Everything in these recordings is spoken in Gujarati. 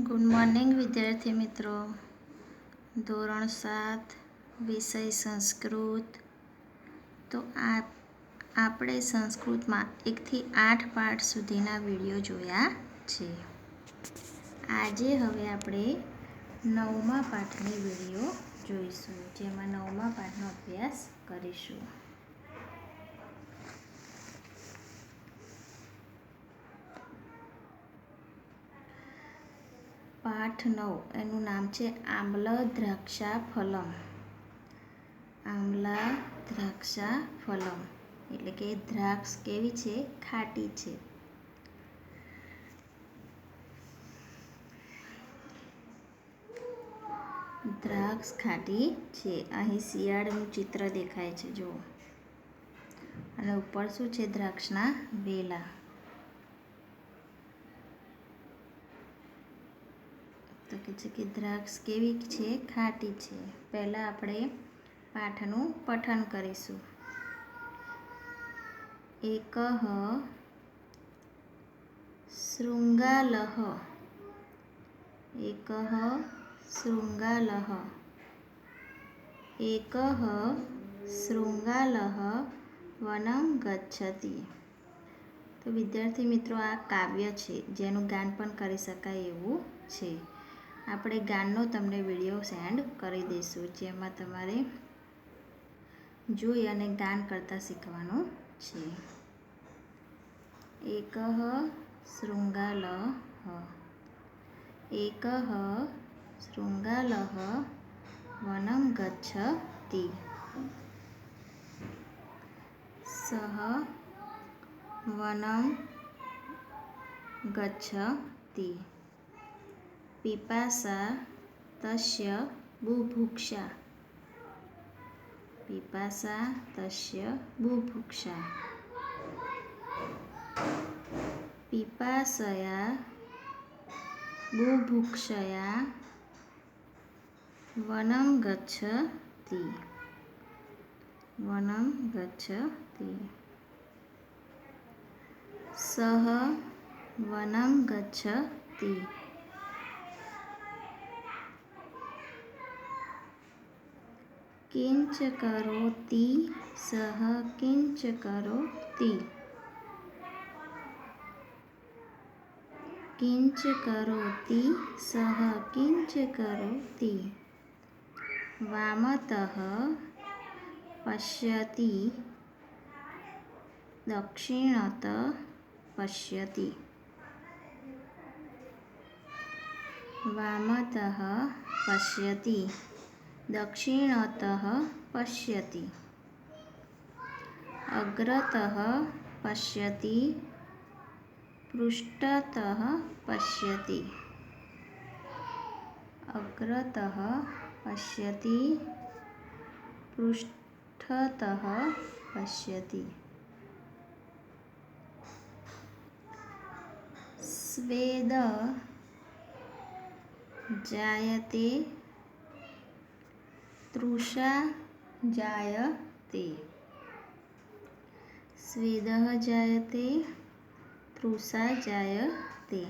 ગુડ મોર્નિંગ વિદ્યાર્થી મિત્રો. ધોરણ 7 વિષય સંસ્કૃત. તો આપણે સંસ્કૃતમાં 1 થી 8 પાઠ સુધીના વિડીયો જોયા છે. આજે હવે આપણે 9મા પાઠની વિડીયો જોઈશું, જેમાં 9મા પાઠનો અભ્યાસ કરીશું. પાઠ 9 એનું નામ છે આમ્લ દ્રાક્ષા ફલમ. આમ્લા દ્રાક્ષા ફલમ એટલે કે દ્રાક્ષ કેવી છે? ખાટી છે. દ્રાક્ષ ખાટી છે. અહીં શિયાળનું ચિત્ર દેખાય છે, જુઓ. અને ઉપર શું છે? દ્રાક્ષના વેલા. તો કે છે કે દ્રાક્ષ કેવી છે? ખાટી છે. પહેલાં આપણે પાઠનું પઠન કરીશું. એકઃ શૃંગાલઃ. એકઃ શૃંગાલઃ. એકઃ શૃંગાલઃ વનં ગચ્છતિ. તો વિદ્યાર્થી મિત્રો, આ કાવ્ય છે જેનું ગાન પણ કરી શકાય એવું છે. આપણે ગાનનો તમને વિડીયો સેન્ડ કરી દઈશું, જેમાં તમારે જોઈ અને ગાન કરતાં શીખવાનું છે. એકઃ શૃંગાલઃ. એકઃ શૃંગાલઃ વનં ગચ્છતિ. સઃ વનં ગચ્છતિ. પિપાસા તસ્ય બુભુક્ષા. પિપાસા તસ્ય બુભુક્ષા. પિપાસયા બુભુક્ષયા વનં ગચ્છતિ. વનં ગચ્છતિ. સઃ વનં ગચ્છતિ. કિંચ કરોતિ. સઃ કિંચ કરોતિ. કિંચ કરોતિ. સઃ કિંચ કરોતિ. વામતઃ પશ્યતિ. દક્ષિણતઃ પશ્યતિ. વામતઃ પશ્યતિ. દક્ષિણતઃ પશ્યતિ. અગ્રતઃ પશ્યતિ. પૃષ્ઠતઃ પશ્યતિ. અગ્રતઃ પશ્યતિ. પૃષ્ઠતઃ પશ્યતિ. સ્વેદ જાયતે. તૃષા જાયતે. સ્વેદઃ જાયતે. તૃષા જાયતે.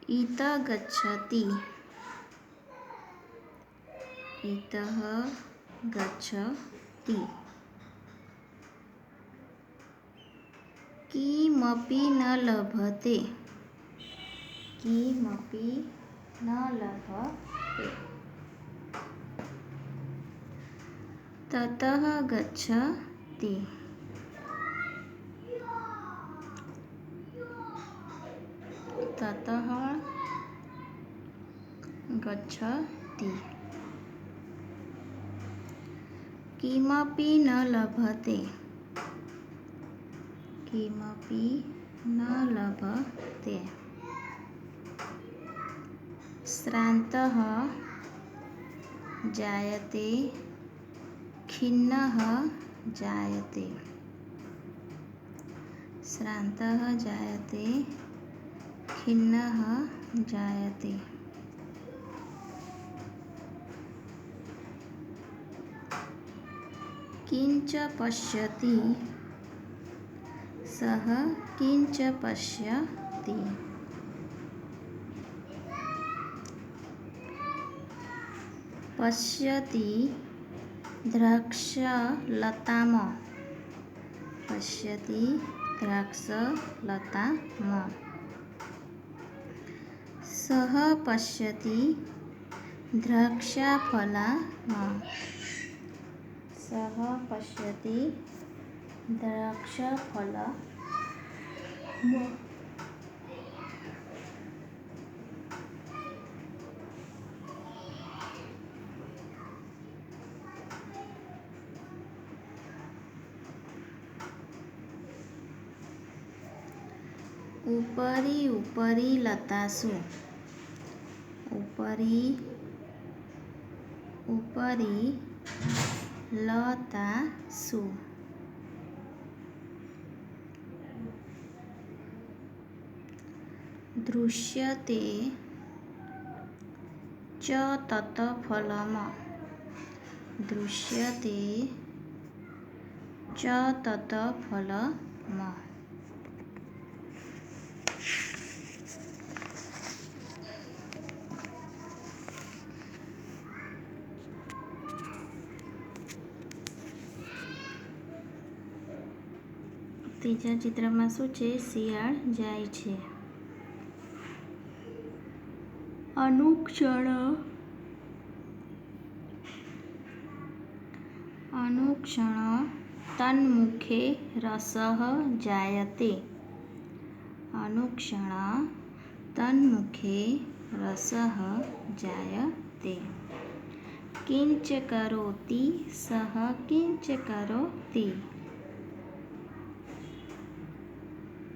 ઈત ગચ્છતિ. ઈતઃ ગચ્છતિ. કિમપી ન લભતે. કિમપી ન લભતે. તતઃ ગચ્છતિ. તતઃ ગચ્છતિ. કિમપી ન લભતે. કિમપી ન લભતે. શ્રાन्तઃ જાયતે. ખિન્નઃ જાયતે. શ્રાन्तઃ જાયતે. ખિન્નઃ જાયતે. કિંચ પશ્યતિ. સઃ કિંચ પશ્યતિ. पश्यति द्राक्षलताम् पश्यति द्राक्षलताम् सः पश्यति द्राक्षफलाम् सः पश्यति द्राक्षफलाम् उपरि उपरि लतासु उपरि उपरि लतासु दृश्यते च तत् फलम् दृश्यते च तत् फलम् ત્રીજા ચિત્રમાં શું છે? શિયાળ જાય છે. अनुक्षण तन्मुखे रसः जायते अनुक्षण तन्मुखे रसः जायते किंच करोति सः किंच करोति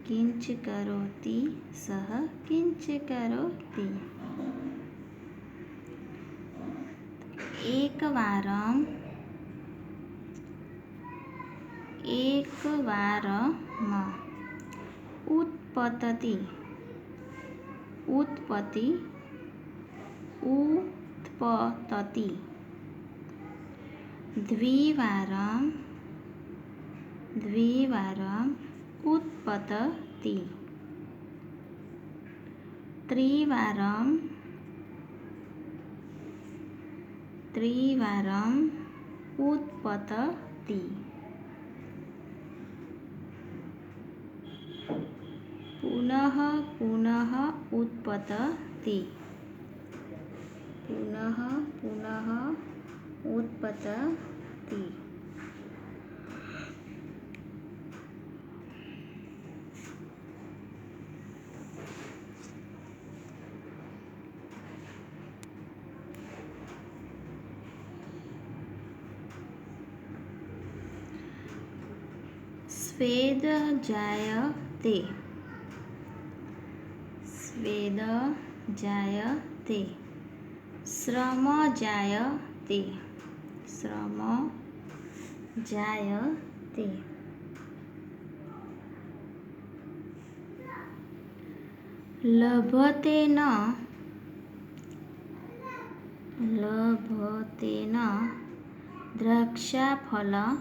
किंच करोति सः किंच करोति एकवारम् उत्पतति द्विवारम् उत्पतति त्रिवारम् उत्पतति पुनः पुनः उत्पतति पुनः पुनः उत्पतति स्वेद जायते स्वेद जायते श्रम जायते श्रम जायते लभते न द्राक्षाफलम्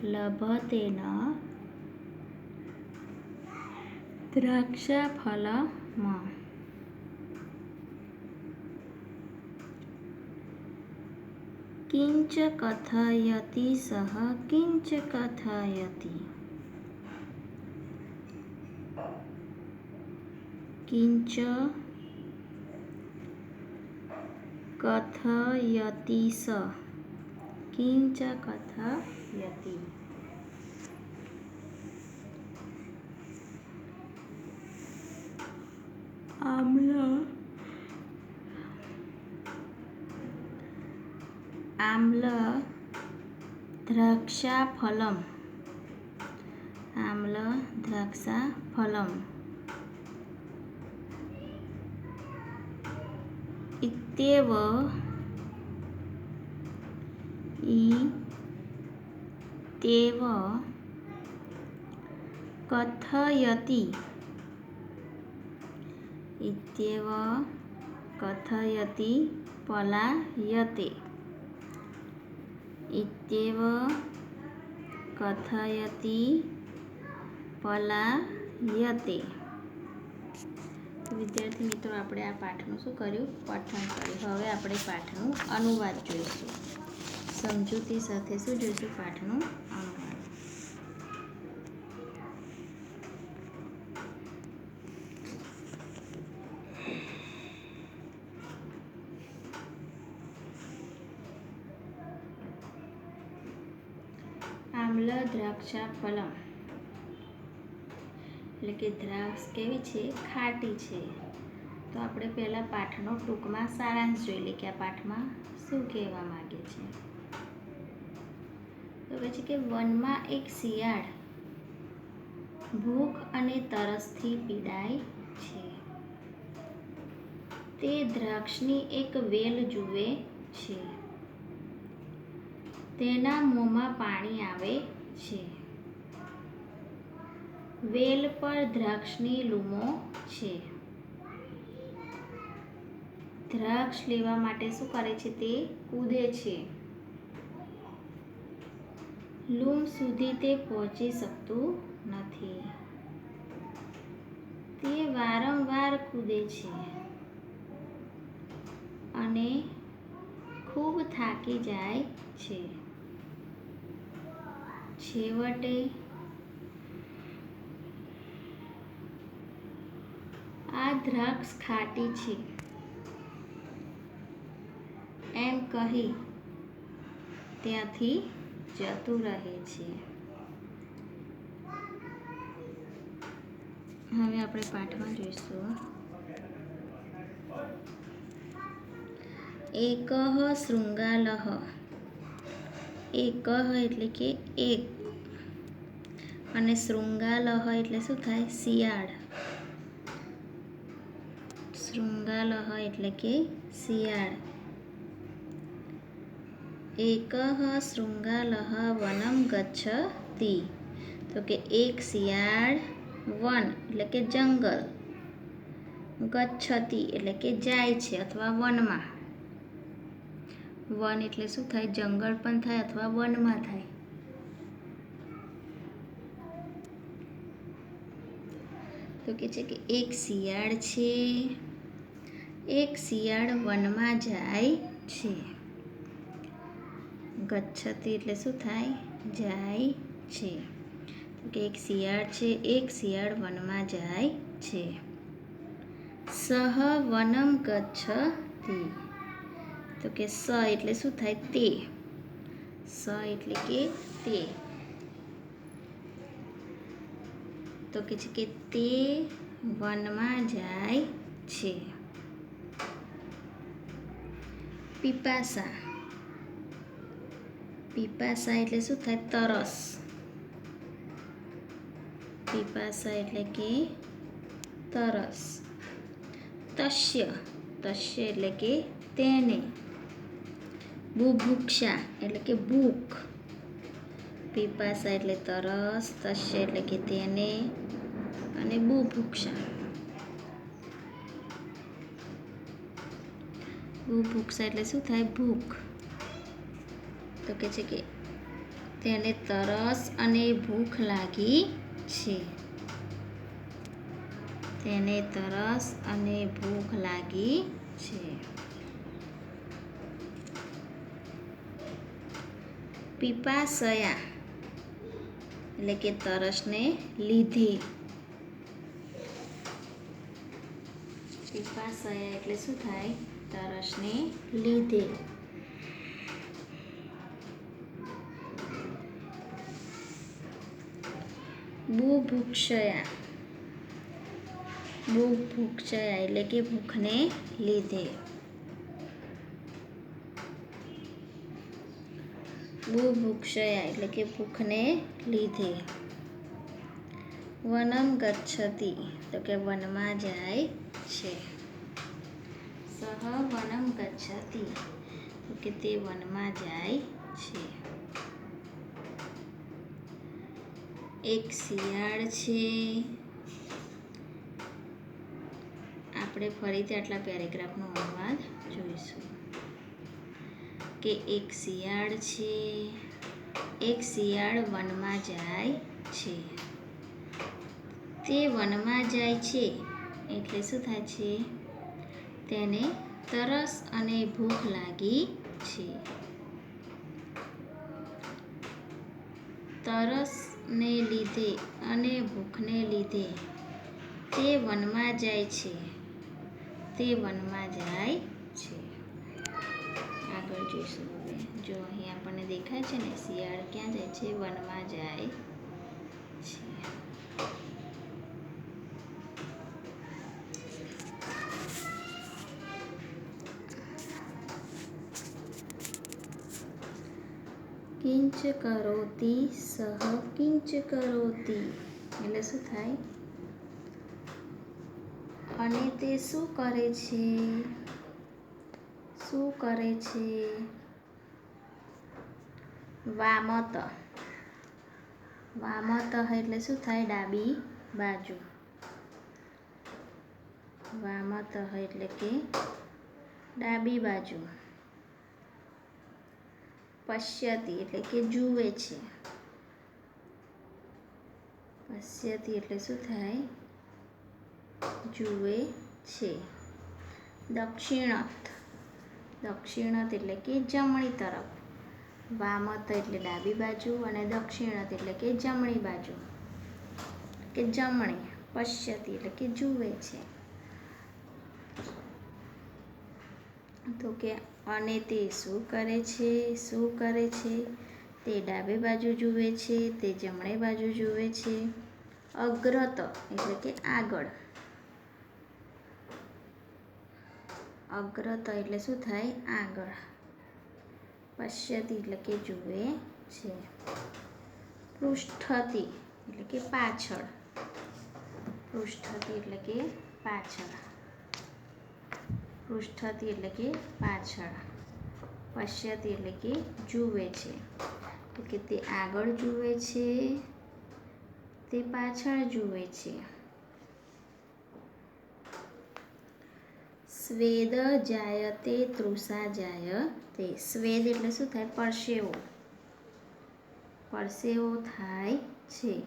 लभते न द्राक्षाफलम् किंच कथयति सः किंच कथयति किंच कथयति सः किंच कथयति आम्ल द्राक्षाफलम् आम्ल द्राक्षाफलम् इत्येव कथयति इत्येव कथयति पलायते इत्येव कथयति पलायते તો વિદ્યાર્થી મિત્રો આપણે આ પાઠનું શું કર્યું? પઠન કર્યું. હવે આપણે પાઠનું અનુવાદ જોઈશું. સમજૂતી સાથે શું જોઈશું? પાઠનું અનુવાદ. આમ્લ દ્રાક્ષા ફલમ એટલે કે દ્રાક્ષ કેવી છે? ખાટી છે. તો આપણે પહેલાં પાઠનો ટૂંકમાં સારાંશ જોઈ લઈએ કે આ પાઠમાં શું કહેવા માંગે છે. તો કહે છે કે વનમાં એક શિયાળ ભૂખ અને તરસથી પીડાય છે. તે દ્રાક્ષની એક વેલ જુએ છે. તેના મોંમાં પાણી આવે છે. વેલ પર દ્રાક્ષની લૂમો છે. દ્રાક્ષ લેવા માટે શું કરે છે? તે કૂદે છે. લૂમ સુધી તે પહોંચી શકતું નથી. તે વારંવાર કૂદે છે અને ખૂબ થાકી જાય છે. છેવટે આ દ્રાક્ષ ખાટી છે એમ કહી ત્યાંથી જતું રહે છે. હવે આપણે પાઠમાં જોઈશું. એકઃ શૃંગાલઃ. એકઃ એટલે કે એક અને શૃંગાલઃ એટલે શું થાય? શિયાળ. શૃંગાલઃ એટલે કે શિયાળ. એકઃ શૃંગાલઃ વનમ ગચ્છતિ. તો કે એક શિયાળ વન એટલે કે જંગલ, ગચ્છતિ એટલે કે જાય છે અથવા વનમાં. વન એટલે શું થાય? જંગલ પણ થાય અથવા વનમાં થાય. તો કે છે કે એક શિયાળ છે. એક શિયાળ વનમાં જાય છે. ગચ્છતિ એટલે શું થાય? જાય છે. તો કે એક શિયાળ છે. એક શિયાળ વનમાં જાય છે. સહ વનમ ગચ્છતિ. તો કે સ એટલે શું થાય? તે. સ એટલે કે તે. તો કે છે કે તે વનમાં જાય છે. પીપાસા. પીપાસા એટલે શું થાય? તરસ. પીપાસા એટલે કે તરસ. તસ્ય. તસ્ય એટલે કે તેને. બુભુક્ષા એટલે કે ભૂખ. પીપાસા એટલે તરસ, તસ્ય એટલે કે તેને અને બુભુક્ષા. બુભુક્ષા એટલે શું થાય? ભૂખ. તો કે છે કે તેને તરસ અને ભૂખ લાગી છે. તેને તરસ અને ભૂખ લાગી છે. પીપાસયા એટલે કે તરસને લીધે. પીપાસયા એટલે શું થાય? તરસને લીધે. બુભુક્ષયા. બુભુક્ષયા એટલે કે ભૂખને લીધે. બુભુક્ષયા એટલે કે ભૂખને લીધે. વનમ ગચ્છતિ તો કે વનમાં જાય છે. સહ વનમ ગચ્છતિ તો કે તે વનમાં જાય છે. એક શિયાળ છે. આપણે ફરીથી આટલા પેરેગ્રાફનો અનુવાદ જોઈશું કે એક શિયાળ છે. એક શિયાળ વનમાં જાય છે. તે વનમાં જાય છે એટલે શું થાય છે? તેને તરસ અને ભૂખ લાગી છે. તરસને લીધે અને ભૂખને લીધે તે વનમાં જાય છે. તે વનમાં જાય છે. આગળ જોઈશું હવે. જો અહીં આપણને દેખાય છે ને, શિયાળ ક્યાં જાય છે? વનમાં જાય છે. કિંચ કરોતિ સહ કિંચ કરોતિ એટલે શું થાય? અને તે શું કરે છે? શું કરે છે? વામત. વામત એટલે શું થાય? ડાબી બાજુ. વામત એટલે કે ડાબી બાજુ. પશ્યતિ એટલે કે જુએ છે. પશ્યતિ એટલે શું થાય? જુએ છે. દક્ષિણત. દક્ષિણત એટલે કે જમણી તરફ. વામત એટલે ડાબી બાજુ અને દક્ષિણત એટલે કે જમણી બાજુ કે જમણી. પશ્યતિ એટલે કે જુએ છે. તો કે અને તે શું કરે છે? શું કરે છે? તે ડાબી બાજુ જુએ છે. તે જમણી બાજુ જુએ છે. અગ્રત એટલે કે આગળ. અગ્રત એટલે શું થાય? આગળ. પશ્યતિ એટલે કે જુએ છે. પૃષ્ઠતિ એટલે કે પાછળ. પૃષ્ઠતિ એટલે કે પાછળ. પૃષ્ઠતિ એટલે કે પાછળ. પશ્યતિ એટલે કે જુએ છે. એટલે કે તે આગળ જુએ છે. તે પાછળ જુએ છે. સ્વેદ જાયતે તૃષા જાયતે. સ્વેદ એટલે શું થાય? પરસેવો. પરસેવો થાય છે.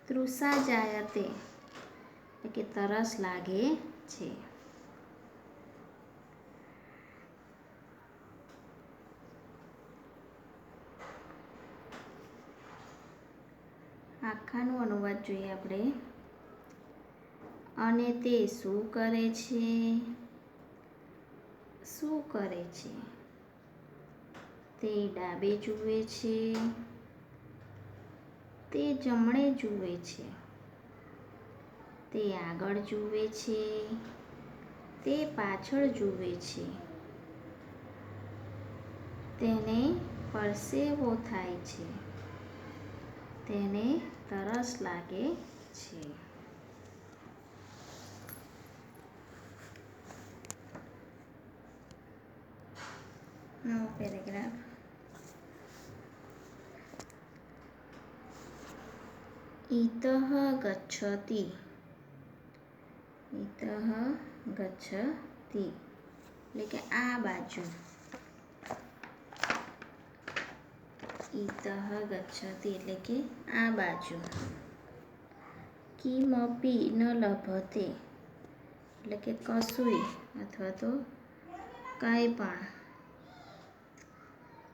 તૃષા જાયતે એટલે કે તરસ લાગે છે. આખાનો અનુવાદ જોઈએ આપણે. અને તે શું કરે છે? શું કરે છે? તે ડાબે જુએ છે. તે જમણે જુએ છે. તે આગળ જુએ છે. તે પાછળ જુએ છે. તેને પરસેવો થાય છે. તેને તરસ લાગે છે. નવો પેરેગ્રાફ. ઇતઃ ગચ્છતિ. ઇતઃ ગચ્છતિ એટલે કે આ બાજુ. ઇતઃ ગચ્છતિ એટલે કે આ બાજુ. કિમપી ન લભતે એટલે કે કશુંય અથવા તો કાંઈ પણ.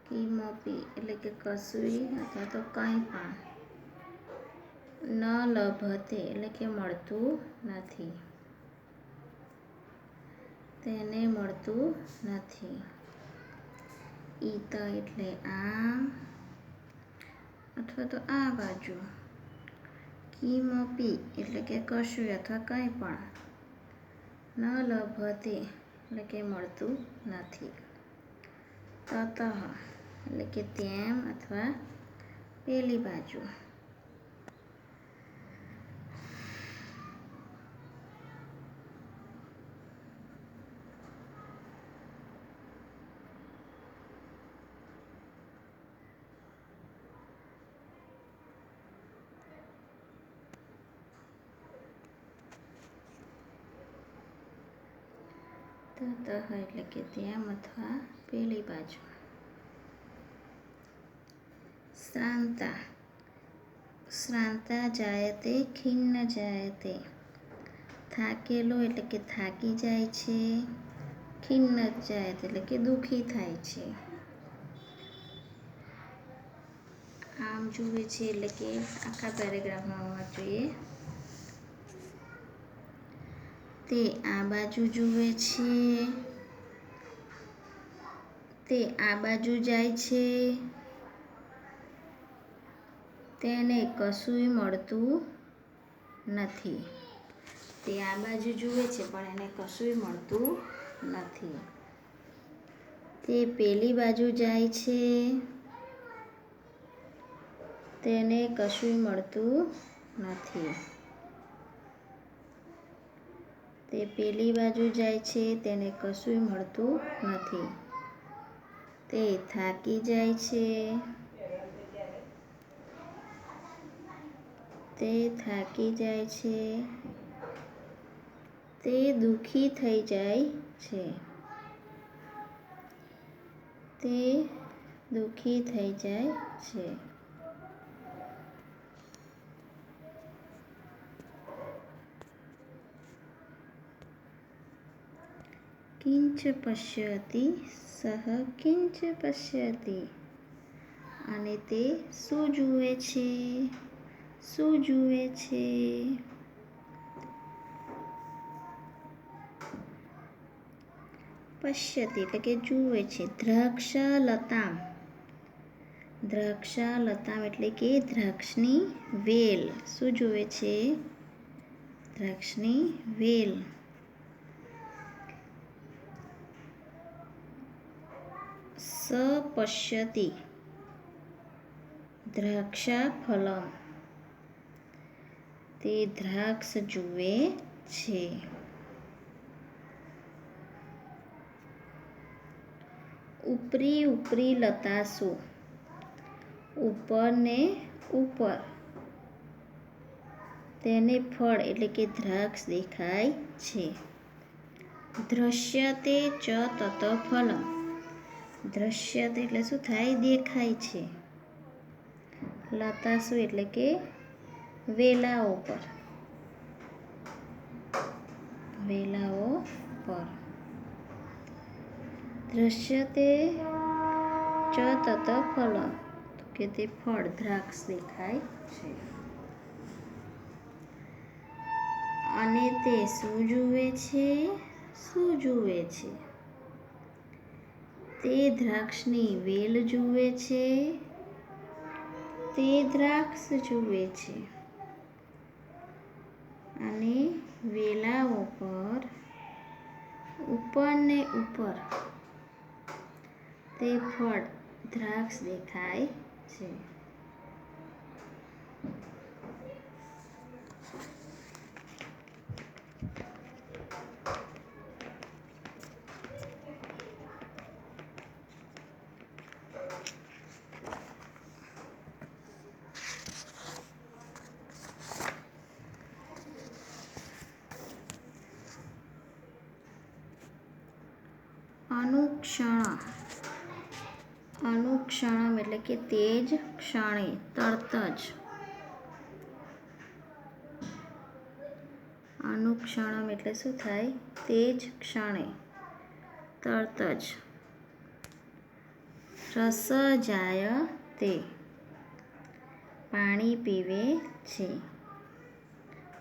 કિમપી એટલે કે કશુંય અથવા તો કંઈ પણ. ન લભતે એટલે કે મળતું નથી. તેને મળતું નથી. ઇત એટલે આમ અથવા તો આ બાજુ. કિમપી એટલે કે કશું અથવા કંઈ પણ. ન લભતે એટલે કે મળતું નથી. તતઃ એટલે કે તેમ અથવા પેલી બાજુ. તતઃ એટલે કે તેમ અથવા પેલી બાજુ. શ્રાંતા. શ્રાંતા જાયતે ખિન્ન જાયતે. થાકેલો એટલે કે થાકી જાય છે. ખિન્નજાયત એટલે કે દુઃખી થાય છે. આમ જુએ છે એટલે કે આખા પેરેગ્રાફમાં જોઈએ. તે આ બાજુ જુએ છે. તે આ બાજુ જાય છે. તેને કશુંય મળતું નથી. તે આ બાજુ જુએ છે પણ એને કશુંય મળતું નથી. તે પેલી બાજુ જાય છે. તેને કશુંય મળતું નથી. તે પેલી બાજુ જાય છે. તેને કશુંય મળતું નથી. તે થાકી જાય છે. તે થાકી જાય છે. તે દુઃખી થઈ જાય છે. તે દુઃખી થઈ જાય છે. કિંચ પશ્યતિ સહ કિંચ પશ્યતિ. અને તે શું જુએ છે? શું જુએ છે? પશ્યતિ એટલે કે જુએ છે. દ્રાક્ષલતામ. દ્રાક્ષલતામ એટલે કે દ્રાક્ષની વેલ. શું જુએ છે? દ્રાક્ષની વેલ. સપશ્યતિ દ્રાક્ષાફલમ. તે દ્રાક્ષ જુએ છે. ઉપરી ઉપરી લતાશો. ઉપર ને ઉપર. તેને ફળ એટલે કે દ્રાક્ષ દેખાય છે. દ્રશ્યતે ચ તત ફલમ. દ્રશ્યતે એટલે શું થાય? દેખાય છે. લતાશો એટલે કે વેલાઓ પર. વેલાઓ પર. દ્રશ્યતે ચ તત ફલમ કે તે ફળ દ્રાક્ષ દેખાય છે. અને તે શું જુએ છે? શું જુએ છે? તે દ્રાક્ષની વેલ જુએ છે. તે દ્રાક્ષ જુએ છે. અને વેલાઓ પર ઉપર ને ઉપર તે ફળ દ્રાક્ષ દેખાય છે. અનુક્ષણ. અનુક્ષણમ એટલે કે તે જ ક્ષણે, તરત જ. અનુક્ષણમ એટલે શું થાય? તે જ ક્ષણે, તરત જ. રસજાયતે પાણી પીવે છે.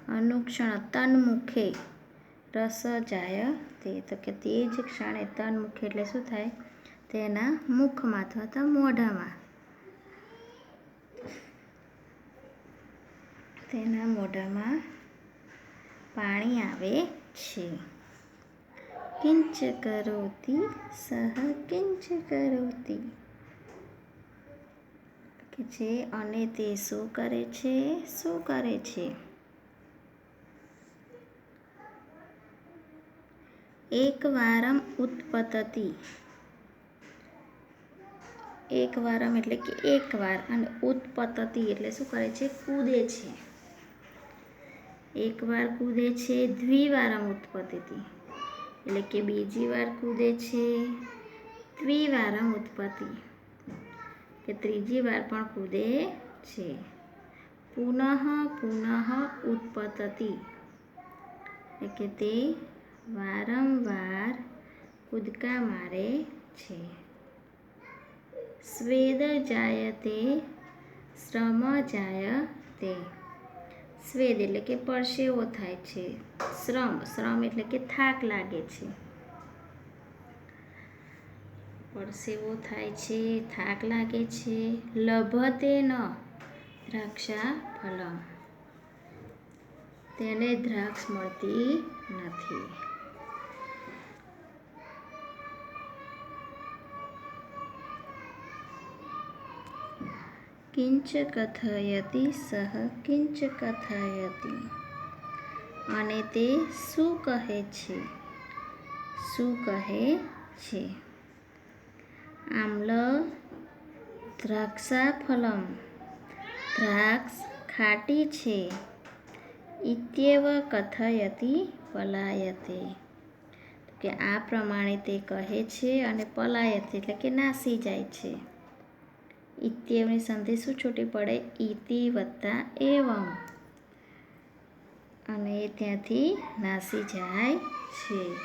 અનુક્ષણ તન્મુખે રસજાયતે તો કે તે જ ક્ષણે તન્મુખે એટલે શું થાય? તેના મુખમાં અથવા તો મોઢામાં. તેના મોઢામાં પાણી આવે છે. કિંચ કરોતિ સહ કિંચ કરોતિ કે છે અને તે શું કરે છે? શું કરે છે? એકવારમ ઉત્પતતિ. એકવારમ એટલે કે એકવાર અને ઉત્પતતિ એટલે શું કરે છે? કૂદે છે. એકવાર કૂદે છે. દ્વિવારમ ઉત્પતતિ એટલે કે બીજી વાર કૂદે છે. ત્રિવારમ ઉત્પત્તિ કે ત્રીજી વાર પણ કૂદે છે. પુનઃ પુનઃ ઉત્પતતિ એટલે કે તે વારંવાર કૂદકા મારે છે. સ્વેદ જાયતે શ્રમ જાયતે. સ્વેદ એટલે કે પરસેવો થાય છે. શ્રમ એટલે કે થાક લાગે છે. પરસેવો થાય છે, થાક લાગે છે. લભતે ન દ્રાક્ષા ફલમ. તેને દ્રાક્ષ મળતી નથી. કિંચ કથયતિ સહ કિંચ કથયતિ. અને તે શું કહે છે? શું કહે છે? આમ્લ દ્રાક્ષા ફલમ. દ્રાક્ષ ખાટી છે. ઇત્યેવ કથયતિ પલાયતે. કે આ પ્રમાણે તે કહે છે અને પલાયતે એટલે કે નાસી જાય છે. ઇત્યેવની સંધિ શું છૂટી પડે? ઇતિ વત્તા એવમ. અને એ ત્યાંથી નાસી જાય છે.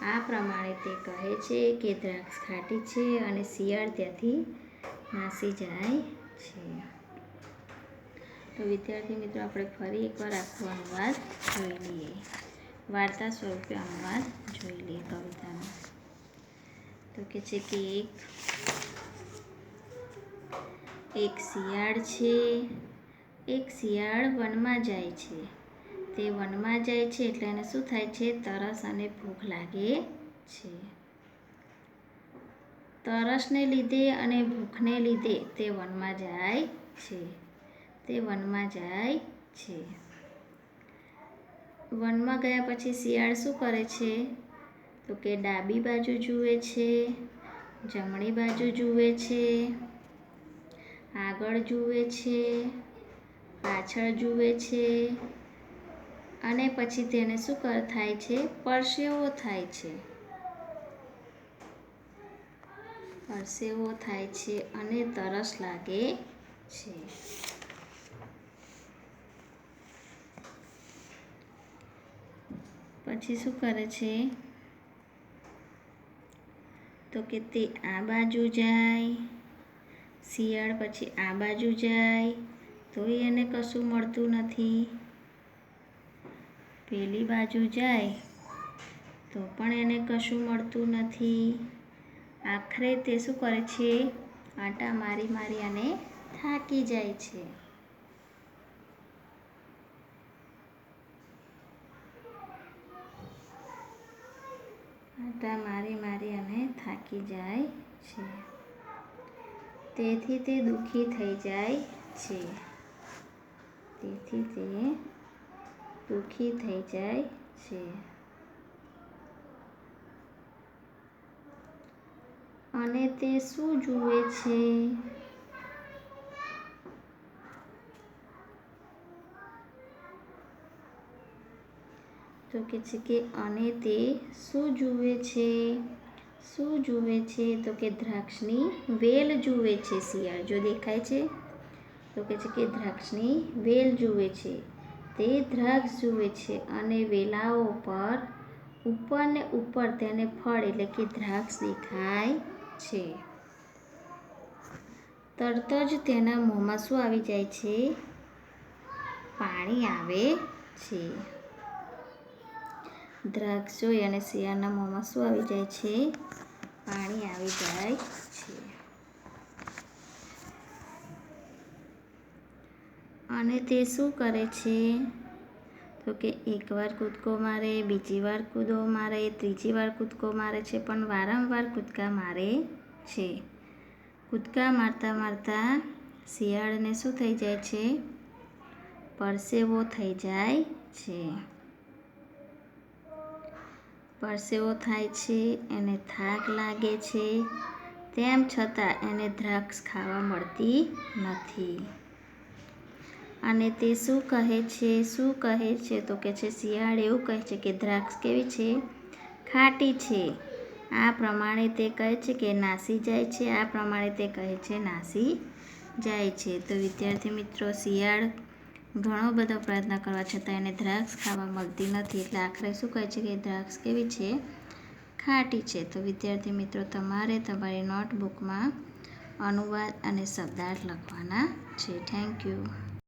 આ પ્રમાણે તે કહે છે કે દ્રાક્ષ ખાટી છે અને શિયાળ ત્યાંથી નાસી જાય છે. તો વિદ્યાર્થી મિત્રો, આપણે ફરી એકવાર આખો અનુવાદ જોઈ લઈએ. વાર્તા સ્વરૂપે અનુવાદ જોઈ લઈએ કવિતાનો. તો કે છે કે એક શિયાળ છે. એક શિયાળ વનમાં જાય છે. તે વનમાં જાય છે એટલે એને શું થાય છે? તરસ અને ભૂખ લાગે છે. તરસને લીધે અને ભૂખને લીધે તે વનમાં જાય છે. તે વનમાં જાય છે. વનમાં ગયા પછી શિયાળ શું કરે છે? તો કે ડાબી બાજુ જુએ છે, જમણી બાજુ જુએ છે, આગળ જુએ છે, પાછળ જુએ છે. અને પછી તેને શું થાય છે? પરસેવો થાય છે. પરસેવો થાય છે અને તરસ લાગે છે. પછી શું કરે છે? તો કે તે આ બાજુ જાય. શિયાળ પછી આ બાજુ જાય તોય એને કશું મળતું નથી. પેલી બાજુ જાય તો પણ એને કશું મળતું નથી. આખરે તે શું કરે છે? આંટા મારી મારી અને થાકી જાય છે. આંટા મારી મારી અને થાકી જાય છે. તેથી તે દુઃખી થઈ જાય છે. તેથી તે દુઃખી થઈ જાય છે. અને તે શું જુએ છે? તો કે છે કે અને તે શું જુએ છે? શું જુએ છે? તો કે દ્રાક્ષની વેલ જુએ છે. શિયાળ જો દેખાય છે તો કે છે કે દ્રાક્ષની વેલ જુએ છે. તે દ્રાક્ષ જુએ છે અને વેલાઓ પર ઉપર ને ઉપર તેને ફળ એટલે કે દ્રાક્ષ દેખાય છે. તરત જ તેના મોંમાં શું આવી જાય છે? પાણી આવે છે. દ્રાક્ષ જોઈ અને શિયાળના મોંમાં શું આવી જાય છે? પાણી આવી જાય છે. અને તે શું કરે છે? તો કે એકવાર કૂદકો મારે, બીજી વાર કૂદકો મારે, ત્રીજી વાર કૂદકો મારે છે, પણ વારંવાર કૂદકા મારે છે. કૂદકા મારતા મારતા શિયાળને શું થઈ જાય છે? પરસેવો થઈ જાય છે. પરસેવો થાય છે, એને થાક લાગે છે. તેમ છતાં એને દ્રાક્ષ ખાવા મળતી નથી. અને તે શું કહે છે? શું કહે છે? તો કે છે શિયાળ એવું કહે છે કે દ્રાક્ષ કેવી છે? ખાટી છે. આ પ્રમાણે તે કહે છે કે નાસી જાય છે. આ પ્રમાણે તે કહે છે નાસી જાય છે. તો વિદ્યાર્થી મિત્રો, શિયાળ ઘણો બધો પ્રયત્ન કરવા છતાં એને દ્રાક્ષ ખાવા મળતી નથી, એટલે આખરે શું કહે છે કે દ્રાક્ષ કેવી છે? ખાટી છે. તો વિદ્યાર્થી મિત્રો, તમારે તમારી નોટબુકમાં અનુવાદ અને શબ્દાર્થ લખવાના છે. Thank you.